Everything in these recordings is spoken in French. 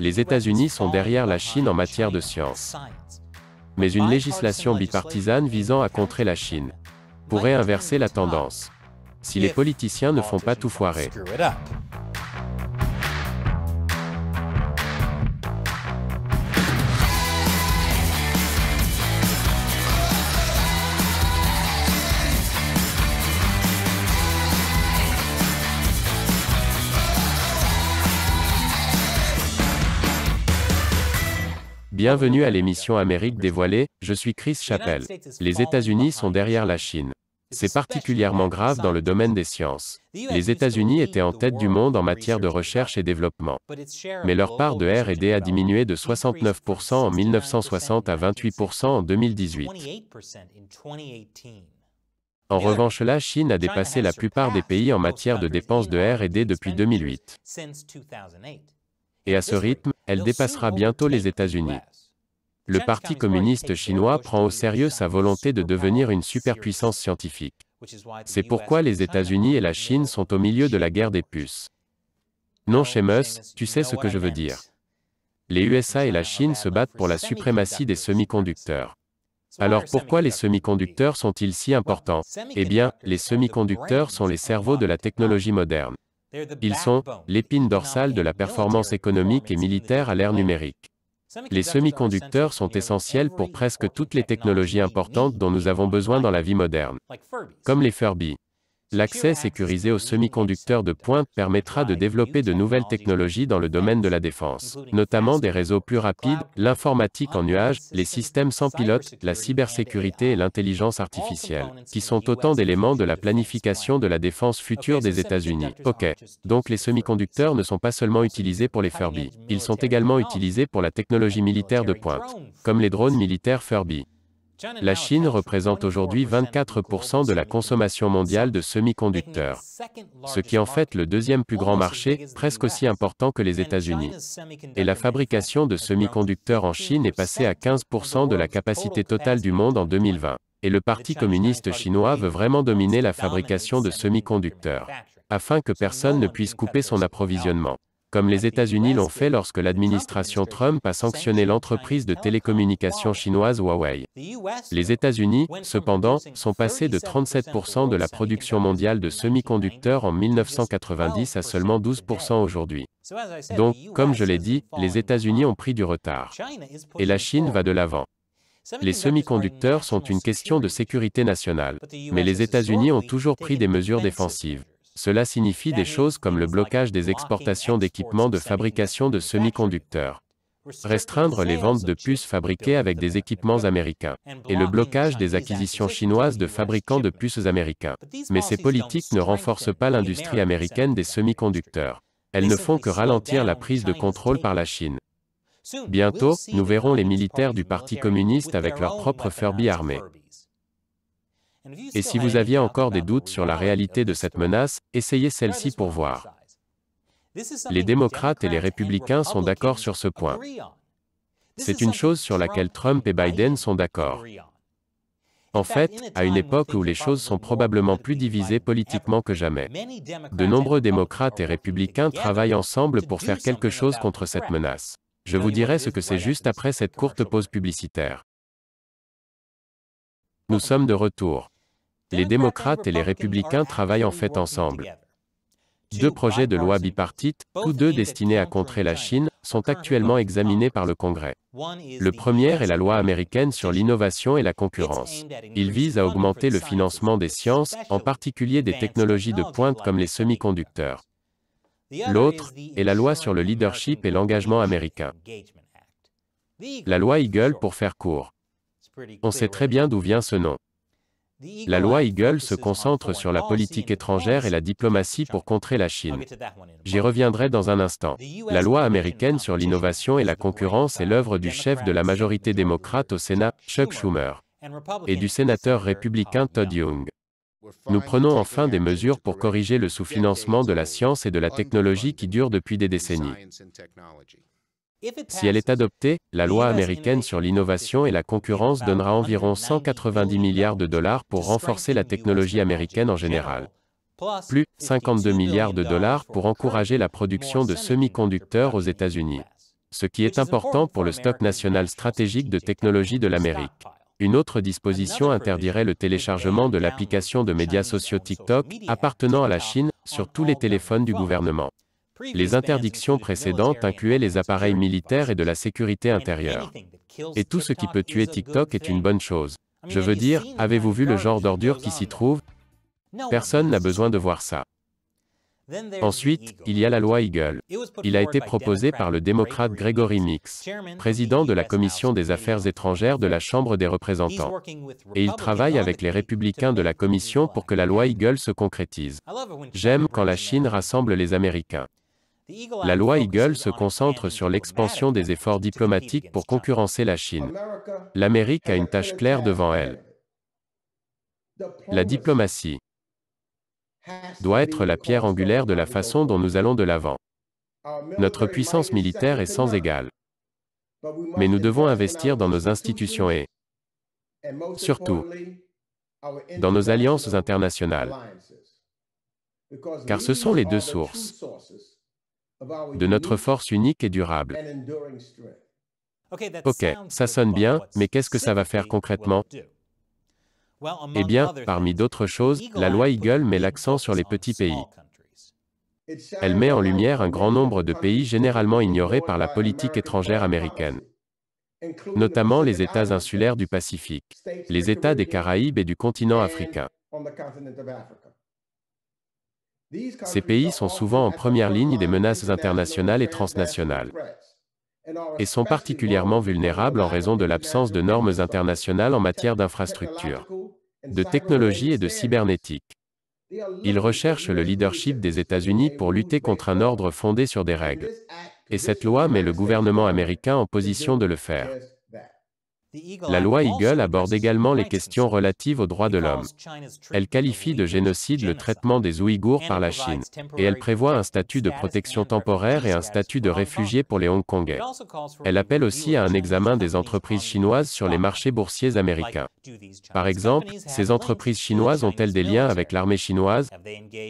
Les États-Unis sont derrière la Chine en matière de science. Mais une législation bipartisane visant à contrer la Chine pourrait inverser la tendance, si les politiciens ne font pas tout foirer. Bienvenue à l'émission Amérique dévoilée, je suis Chris Chappell. Les États-Unis sont derrière la Chine. C'est particulièrement grave dans le domaine des sciences. Les États-Unis étaient en tête du monde en matière de recherche et développement. Mais leur part de R&D a diminué de 69% en 1960 à 28% en 2018. En revanche, la Chine a dépassé la plupart des pays en matière de dépenses de R&D depuis 2008. Et à ce rythme, elle dépassera bientôt les États-Unis. Le Parti communiste chinois prend au sérieux sa volonté de devenir une superpuissance scientifique. C'est pourquoi les États-Unis et la Chine sont au milieu de la guerre des puces. Non, Seamus, tu sais ce que je veux dire. Les USA et la Chine se battent pour la suprématie des semi-conducteurs. Alors pourquoi les semi-conducteurs sont-ils si importants? Eh bien, les semi-conducteurs sont les cerveaux de la technologie moderne. Ils sont l'épine dorsale de la performance économique et militaire à l'ère numérique. Les semi-conducteurs sont essentiels pour presque toutes les technologies importantes dont nous avons besoin dans la vie moderne, comme les Furby. L'accès sécurisé aux semi-conducteurs de pointe permettra de développer de nouvelles technologies dans le domaine de la défense, notamment des réseaux plus rapides, l'informatique en nuage, les systèmes sans pilote, la cybersécurité et l'intelligence artificielle, qui sont autant d'éléments de la planification de la défense future des États-Unis. Ok. Donc les semi-conducteurs ne sont pas seulement utilisés pour les Furby, ils sont également utilisés pour la technologie militaire de pointe, comme les drones militaires Furby. La Chine représente aujourd'hui 24% de la consommation mondiale de semi-conducteurs, ce qui en fait le deuxième plus grand marché, presque aussi important que les États-Unis. Et la fabrication de semi-conducteurs en Chine est passée à 15% de la capacité totale du monde en 2020. Et le Parti communiste chinois veut vraiment dominer la fabrication de semi-conducteurs, afin que personne ne puisse couper son approvisionnement. Comme les États-Unis l'ont fait lorsque l'administration Trump a sanctionné l'entreprise de télécommunications chinoise Huawei. Les États-Unis, cependant, sont passés de 37% de la production mondiale de semi-conducteurs en 1990 à seulement 12% aujourd'hui. Donc, comme je l'ai dit, les États-Unis ont pris du retard. Et la Chine va de l'avant. Les semi-conducteurs sont une question de sécurité nationale. Mais les États-Unis ont toujours pris des mesures défensives. Cela signifie des choses comme le blocage des exportations d'équipements de fabrication de semi-conducteurs, restreindre les ventes de puces fabriquées avec des équipements américains, et le blocage des acquisitions chinoises de fabricants de puces américains. Mais ces politiques ne renforcent pas l'industrie américaine des semi-conducteurs. Elles ne font que ralentir la prise de contrôle par la Chine. Bientôt, nous verrons les militaires du Parti communiste avec leurs propres Furby armés. Et si vous aviez encore des doutes sur la réalité de cette menace, essayez celle-ci pour voir. Les démocrates et les républicains sont d'accord sur ce point. C'est une chose sur laquelle Trump et Biden sont d'accord. En fait, à une époque où les choses sont probablement plus divisées politiquement que jamais, de nombreux démocrates et républicains travaillent ensemble pour faire quelque chose contre cette menace. Je vous dirai ce que c'est juste après cette courte pause publicitaire. Nous sommes de retour. Les démocrates et les républicains travaillent en fait ensemble. Deux projets de loi bipartites, tous deux destinés à contrer la Chine, sont actuellement examinés par le Congrès. Le premier est la loi américaine sur l'innovation et la concurrence. Il vise à augmenter le financement des sciences, en particulier des technologies de pointe comme les semi-conducteurs. L'autre est la loi sur le leadership et l'engagement américain. La loi Eagle pour faire court. On sait très bien d'où vient ce nom. La loi Eagle se concentre sur la politique étrangère et la diplomatie pour contrer la Chine. J'y reviendrai dans un instant. La loi américaine sur l'innovation et la concurrence est l'œuvre du chef de la majorité démocrate au Sénat, Chuck Schumer, et du sénateur républicain Todd Young. Nous prenons enfin des mesures pour corriger le sous-financement de la science et de la technologie qui dure depuis des décennies. Si elle est adoptée, la loi américaine sur l'innovation et la concurrence donnera environ 190 milliards de dollars pour renforcer la technologie américaine en général. Plus 52 milliards de dollars pour encourager la production de semi-conducteurs aux États-Unis. ce qui est important pour le stock national stratégique de technologie de l'Amérique. Une autre disposition interdirait le téléchargement de l'application de médias sociaux TikTok, appartenant à la Chine, sur tous les téléphones du gouvernement. Les interdictions précédentes incluaient les appareils militaires et de la sécurité intérieure. Et tout ce qui peut tuer TikTok est une bonne chose. Je veux dire, avez-vous vu le genre d'ordure qui s'y trouve? Personne n'a besoin de voir ça. Ensuite, il y a la loi Eagle. Il a été proposé par le démocrate Gregory Meeks, président de la Commission des Affaires étrangères de la Chambre des représentants. Et il travaille avec les républicains de la Commission pour que la loi Eagle se concrétise. J'aime quand la Chine rassemble les Américains. La loi Eagle se concentre sur l'expansion des efforts diplomatiques pour concurrencer la Chine. L'Amérique a une tâche claire devant elle. La diplomatie doit être la pierre angulaire de la façon dont nous allons de l'avant. Notre puissance militaire est sans égale. Mais nous devons investir dans nos institutions et, surtout, dans nos alliances internationales. Car ce sont les deux sources de notre force unique et durable. Ok, ça sonne bien, mais qu'est-ce que ça va faire concrètement? Eh bien, parmi d'autres choses, la loi Eagle met l'accent sur les petits pays. Elle met en lumière un grand nombre de pays généralement ignorés par la politique étrangère américaine, notamment les États insulaires du Pacifique, les États des Caraïbes et du continent africain. Ces pays sont souvent en première ligne des menaces internationales et transnationales, et sont particulièrement vulnérables en raison de l'absence de normes internationales en matière d'infrastructures, de technologie et de cybernétique. Ils recherchent le leadership des États-Unis pour lutter contre un ordre fondé sur des règles. Et cette loi met le gouvernement américain en position de le faire. La loi Eagle aborde également les questions relatives aux droits de l'homme. Elle qualifie de génocide le traitement des Ouïghours par la Chine, et elle prévoit un statut de protection temporaire et un statut de réfugié pour les Hongkongais. Elle appelle aussi à un examen des entreprises chinoises sur les marchés boursiers américains. Par exemple, ces entreprises chinoises ont-elles des liens avec l'armée chinoise?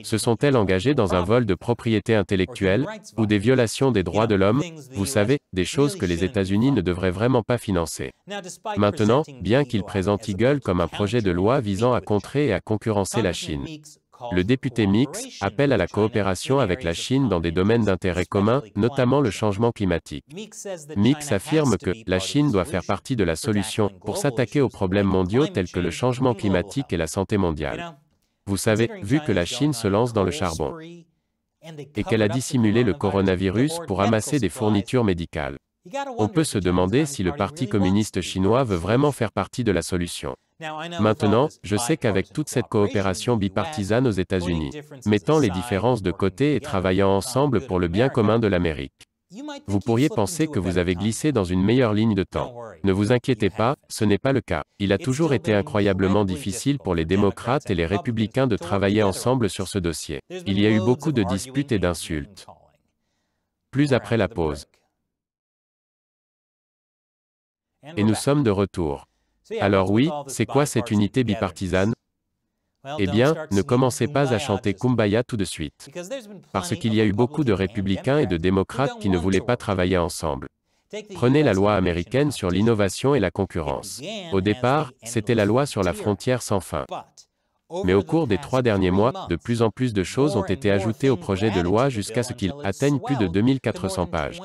Se sont-elles engagées dans un vol de propriété intellectuelle, ou des violations des droits de l'homme? Vous savez, des choses que les États-Unis ne devraient vraiment pas financer. Maintenant, bien qu'il présente Eagle comme un projet de loi visant à contrer et à concurrencer la Chine, le député Meeks appelle à la coopération avec la Chine dans des domaines d'intérêt commun, notamment le changement climatique. Meeks affirme que la Chine doit faire partie de la solution pour s'attaquer aux problèmes mondiaux tels que le changement climatique et la santé mondiale. Vous savez, vu que la Chine se lance dans le charbon et qu'elle a dissimulé le coronavirus pour amasser des fournitures médicales, on peut se demander si le Parti communiste chinois veut vraiment faire partie de la solution. Maintenant, je sais qu'avec toute cette coopération bipartisane aux États-Unis, mettant les différences de côté et travaillant ensemble pour le bien commun de l'Amérique, vous pourriez penser que vous avez glissé dans une meilleure ligne de temps. Ne vous inquiétez pas, ce n'est pas le cas. Il a toujours été incroyablement difficile pour les démocrates et les républicains de travailler ensemble sur ce dossier. Il y a eu beaucoup de disputes et d'insultes. Plus après la pause. Et nous sommes de retour. Alors oui, c'est quoi cette unité bipartisane? Eh bien, ne commencez pas à chanter Kumbaya tout de suite. Parce qu'il y a eu beaucoup de républicains et de démocrates qui ne voulaient pas travailler ensemble. Prenez la loi américaine sur l'innovation et la concurrence. Au départ, c'était la loi sur la frontière sans fin. Mais au cours des 3 derniers mois, de plus en plus de choses ont été ajoutées au projet de loi jusqu'à ce qu'il atteigne plus de 2400 pages,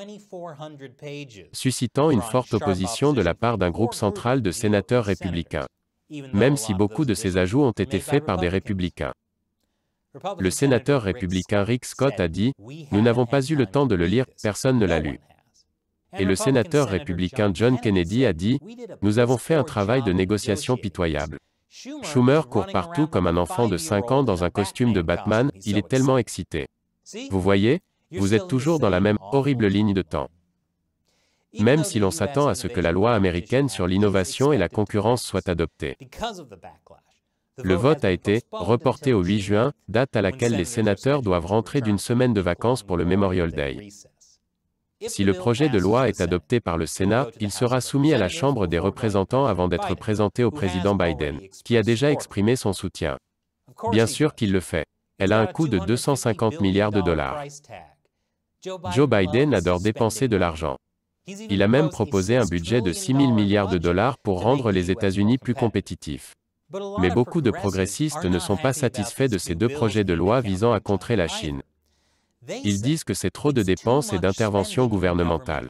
suscitant une forte opposition de la part d'un groupe central de sénateurs républicains, même si beaucoup de ces ajouts ont été faits par des républicains. Le sénateur républicain Rick Scott a dit « Nous n'avons pas eu le temps de le lire, personne ne l'a lu ». Et le sénateur républicain John Kennedy a dit « Nous avons fait un travail de négociation pitoyable. » Schumer court partout comme un enfant de 5 ans dans un costume de Batman, il est tellement excité. Vous voyez, vous êtes toujours dans la même horrible ligne de temps. Même si l'on s'attend à ce que la loi américaine sur l'innovation et la concurrence soit adoptée. Le vote a été reporté au 8 juin, date à laquelle les sénateurs doivent rentrer d'une semaine de vacances pour le Memorial Day. Si le projet de loi est adopté par le Sénat, il sera soumis à la Chambre des représentants avant d'être présenté au président Biden, qui a déjà exprimé son soutien. Bien sûr qu'il le fait. Elle a un coût de 250 milliards de dollars. Joe Biden adore dépenser de l'argent. Il a même proposé un budget de 6 000 milliards de dollars pour rendre les États-Unis plus compétitifs. Mais beaucoup de progressistes ne sont pas satisfaits de ces deux projets de loi visant à contrer la Chine. Ils disent que c'est trop de dépenses et d'interventions gouvernementales.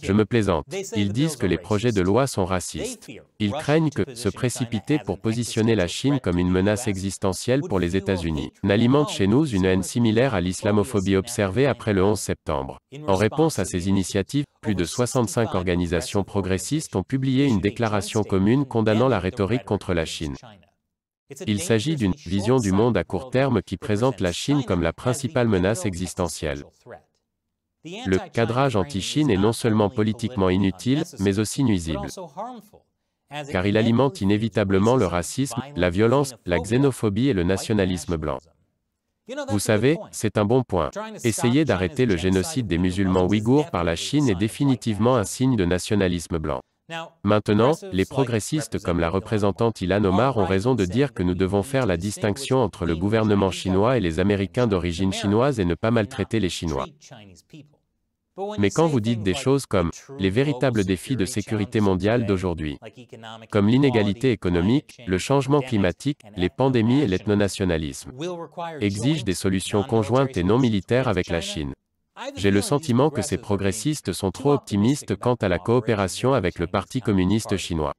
Je me plaisante. Ils disent que les projets de loi sont racistes. Ils craignent que se précipiter pour positionner la Chine comme une menace existentielle pour les États-Unis n'alimente chez nous une haine similaire à l'islamophobie observée après le 11 septembre. En réponse à ces initiatives, plus de 65 organisations progressistes ont publié une déclaration commune condamnant la rhétorique contre la Chine. Il s'agit d'une vision du monde à court terme qui présente la Chine comme la principale menace existentielle. Le cadrage anti-Chine est non seulement politiquement inutile, mais aussi nuisible. Car il alimente inévitablement le racisme, la violence, la xénophobie et le nationalisme blanc. Vous savez, c'est un bon point. Essayer d'arrêter le génocide des musulmans ouïghours par la Chine est définitivement un signe de nationalisme blanc. Maintenant, les progressistes comme la représentante Ilhan Omar ont raison de dire que nous devons faire la distinction entre le gouvernement chinois et les Américains d'origine chinoise et ne pas maltraiter les Chinois. Mais quand vous dites des choses comme « les véritables défis de sécurité mondiale d'aujourd'hui », comme l'inégalité économique, le changement climatique, les pandémies et l'ethnonationalisme, exigent des solutions conjointes et non militaires avec la Chine. J'ai le sentiment que ces progressistes sont trop optimistes quant à la coopération avec le Parti communiste chinois.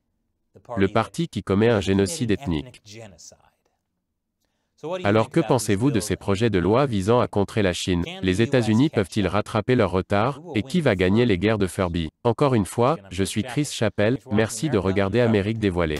Le parti qui commet un génocide ethnique. Alors que pensez-vous de ces projets de loi visant à contrer la Chine? Les États-Unis peuvent-ils rattraper leur retard? Et qui va gagner les guerres de Furby? Encore une fois, je suis Chris Chappell, merci de regarder Amérique dévoilée.